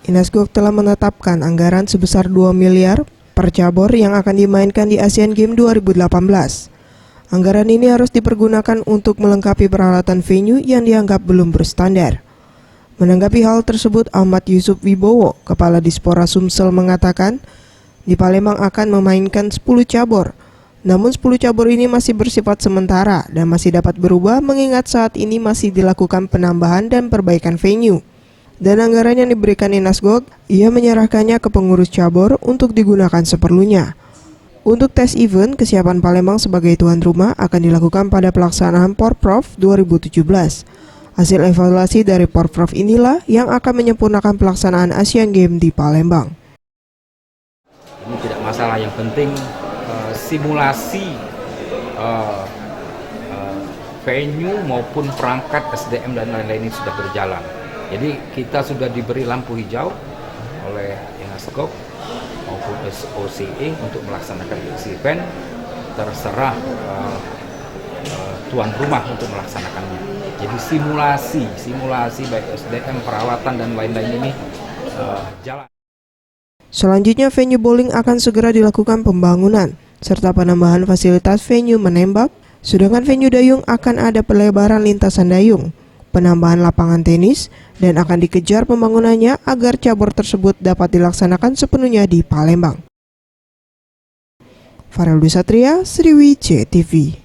Inas Gok telah menetapkan anggaran sebesar 2 miliar per cabur yang akan dimainkan di Asian Games 2018. Anggaran ini harus dipergunakan untuk melengkapi peralatan venue yang dianggap belum berstandar. Menanggapi hal tersebut, Ahmad Yusuf Wibowo, Kepala Dispora Sumsel mengatakan, di Palembang akan memainkan 10 cabur. Namun 10 cabur ini masih bersifat sementara dan masih dapat berubah mengingat saat ini masih dilakukan penambahan dan perbaikan venue. Dan anggaran yang diberikan Inas Gok, ia menyerahkannya ke pengurus cabur untuk digunakan seperlunya. Untuk tes event, kesiapan Palembang sebagai tuan rumah akan dilakukan pada pelaksanaan Porprov 2017. Hasil evaluasi dari Porprov inilah yang akan menyempurnakan pelaksanaan Asian Games di Palembang. Ini tidak masalah, yang penting simulasi venue maupun perangkat SDM dan lain-lain ini sudah berjalan. Jadi kita sudah diberi lampu hijau oleh Inas Gok maupun SOCE untuk melaksanakan event, terserah tuan rumah untuk melaksanakannya. Jadi simulasi baik SDM, peralatan dan lain-lain ini jalan. Selanjutnya venue bowling akan segera dilakukan pembangunan serta penambahan fasilitas venue menembak, sedangkan venue dayung akan ada pelebaran lintasan dayung, penambahan lapangan tenis, dan akan dikejar pembangunannya agar cabur tersebut dapat dilaksanakan sepenuhnya di Palembang. Farel Dwi Satria, Sriwijaya TV.